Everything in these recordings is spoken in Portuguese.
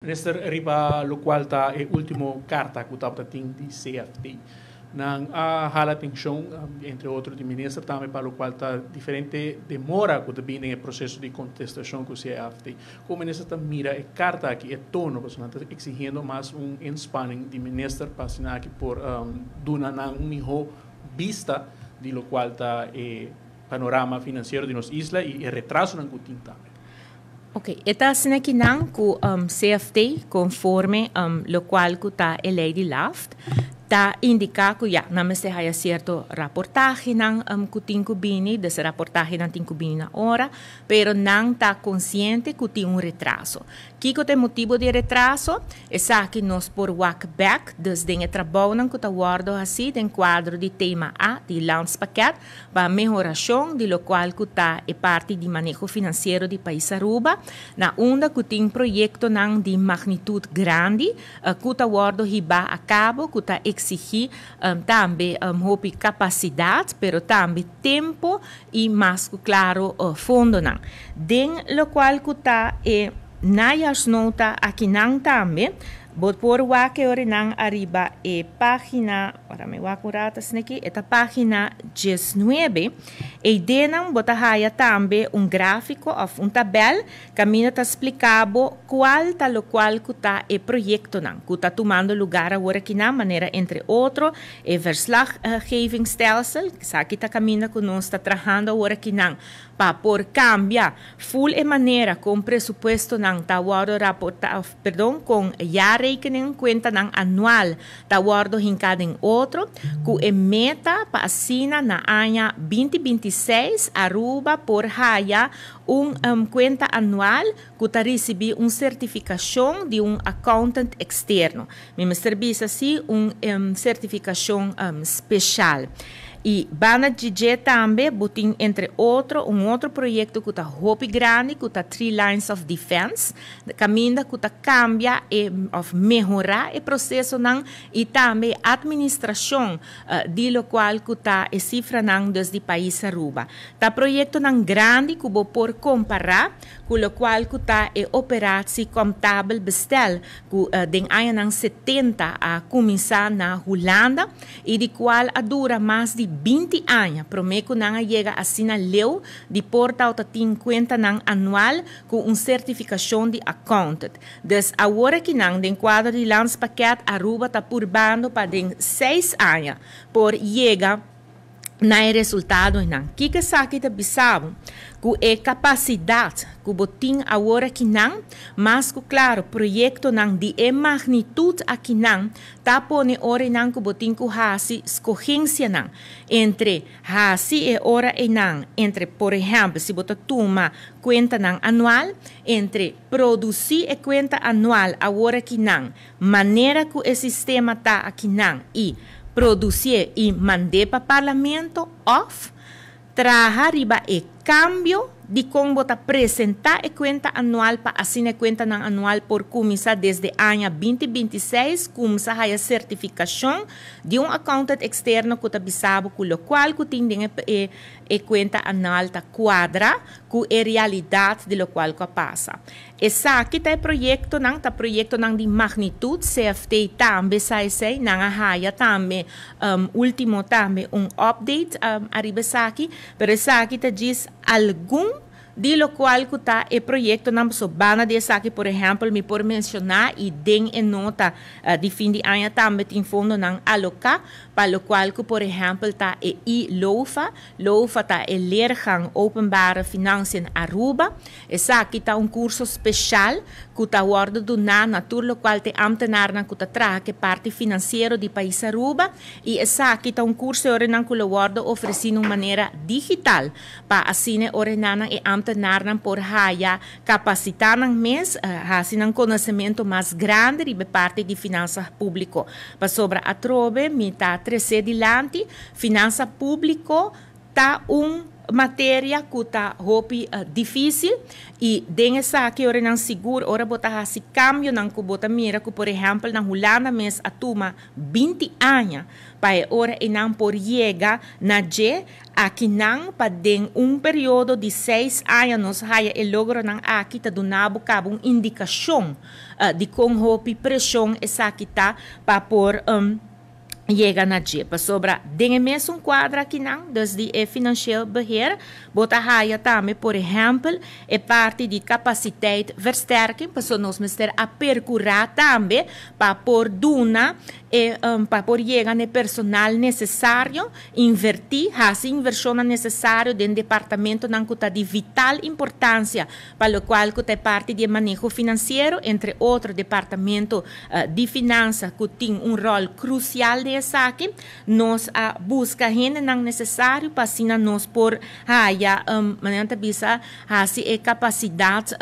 Nesta riba lo qual ta e último carta que estava tem de CFT. Nang hala atenção entre outros de ministro também para o qual tá diferente demora que também no processo de contestação com o CFT. O ministro tá mira e carta que é tono, porque nós exigindo mais inspanning de ministro para assinar que por duna na melhor vista de lo qual tá panorama financeiro de nossa isla e retraso na cutin também. Ok, esta é que não com CFT conforme lo qual que está a lei de LAFT está indica que já não se há certo reportagem não que tem que bini dessa reportagem não tem que bini na hora, pero não está consciente que tem retraso. Que é o motivo de retraso? É que nós por walk back desde o trabalho não que está guardado assim em quadro de tema A de landspaket para melhoração de lo qual que está é parte de manejo financeiro de país Aruba na onda que tem projeto não de magnitude grande que está guardado riba a cabo que está exigir também capacidade, pero também tempo e mais claro fundo não. Den lo qual que está nayas nota aqui não também, bot por que ore não arriba página, para me curata aqui, esta página 19, e denam bota haya também gráfico of tabel, caminho tá explicado qual tá lo qual que tá projeto não, que tá tomando lugar agora aqui na maneira entre outro, verslaggevingsstelsel, que aqui tá caminho que nós está trabalhando agora aqui não, para por cambiar full maneira com presupuesto não tá guardo raporta, perdão, com já rekening conta não anual tá guardo hincado em outro, que meta para assina na ano 2026 Aruba por haya conta anual que tá receber certificação de accountant externo. Me serviço assim certificação especial. E Bana DJ também botin entre outro outro projeto que está hopi grande que está 3 lines of defense caminho que está cambia e of melhorar o processo não e também administração de lo qual que está e cifra não desde país Aruba tá projeto não grande que vou por comparar com lo qual que está e operatie contábil bestel que den ano não 70 a começar na Holanda e de qual a dura mais de 20 anos, prometo não chega assim na leu de portal ta 50 nang anual com certificação de accountant. Des agora que não den quadro de landspaket Aruba ta purbando para den 6 anos por chega na resultado não. Que sabe que bisabo com a capacidade que botin agora que não, mas que claro projeto não de magnitude aqui não, tá pone hora não que botin que hasi escorrência não entre hasi e hora e não entre por exemplo se botar toma conta não anual entre produzir e conta anual agora que não maneira que o sistema tá aqui não e produzir e mandar para o parlamento off trabalhar riba e cambio de como apresentar a conta anual para assinar a conta anual por começar desde ano 2026, começar a certificação de accountant externo que está bisabo com o qual que tem a conta anual ta quadra com a realidade de lo qual que passa. Essa aqui está projeto não de magnitude CFT também sai não há também último também update arriba aqui, pero essa aqui está diz algum de lo qual que está o projeto não so bana de aqui por exemplo me por mencionar e den em nota de fim de ano também tem fundo não alocar para lo qual que por exemplo está LOFA está leergang openbare financiën Aruba essa aqui está curso especial que está guarda do na tour lo qual te ambtenaar que está traga que parte financeiro de país Aruba e essa aqui está curso orenan que lo guarda oferecido de maneira digital para assinar orenan e ambtenaar por haya capacitar mes hasin conhecimento mais grande de parte de finanças público para sobre a trobe me está 13 dilante finança público tá matéria que está difícil e dengue sa que ora não seguro ora bota hasi cambio não que bota mira que por exemplo na Holanda mes a tuma 20 anos para ora e não por chega na je aqui não para den período de 6 anos haya e logro não aqui tá do nabo cabo indicação de com hopi pressão essa aqui tá para por chega na jepa. Sobra dengue mesmo quadra aqui não, desde o financieel beheer, bota haia também, por exemplo, é parte de capacidade versterking, para nós mister a percurar também, para por duna, para por chegar no personal necessário, invertir, essa inversão necessária dentro do departamento não que de vital importância, para o qual que é parte de manejo financeiro, entre outros departamento de finanças que tem rol crucial de aqui, nós busca gente não necessário para assim nós por haya maneira bisa hasi a capacidade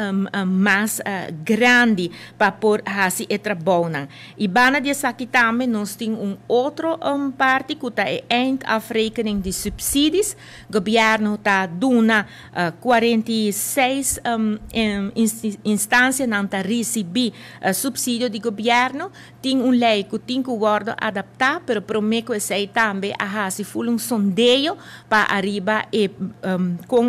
mais grande para por hasi e trabalho. E bana de aqui também nós tem outro parte que é eindafrekening de subsídios. Governo está dando 46 instâncias não tá receber subsídio de governo. Tem lei que tem que guarda adaptar, pero prometo que sei também a se for sondeio para arriba e com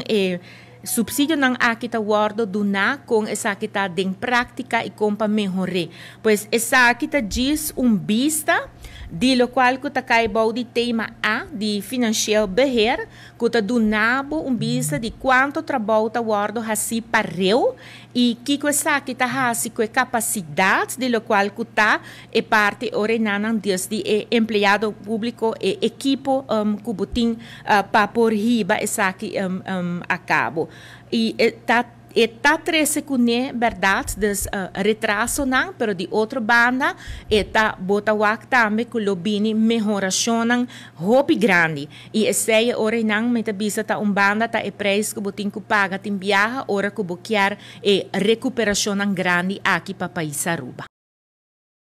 subsídio não aqui está guarda do na com essa aqui está em prática e com para melhorar. Pois essa aqui está diz vista de lo qual que está caibou de tema A de financial beheer que está do nabo vista de quanto trabalho está guarda assim pareu e que essa aqui está assim com capacidade de lo qual que está é parte orenana desde empregado público e equipo que botin para por riba essa aqui a cabo e está 13 cune verdade des retraso não, pero de outra banda está bota wak também que lobini melhoração não hopi grande e esse ora não meta bisa ta banda ta e preço que botin que paga tem viaja ora que boquear e recuperação grande aqui para país Aruba.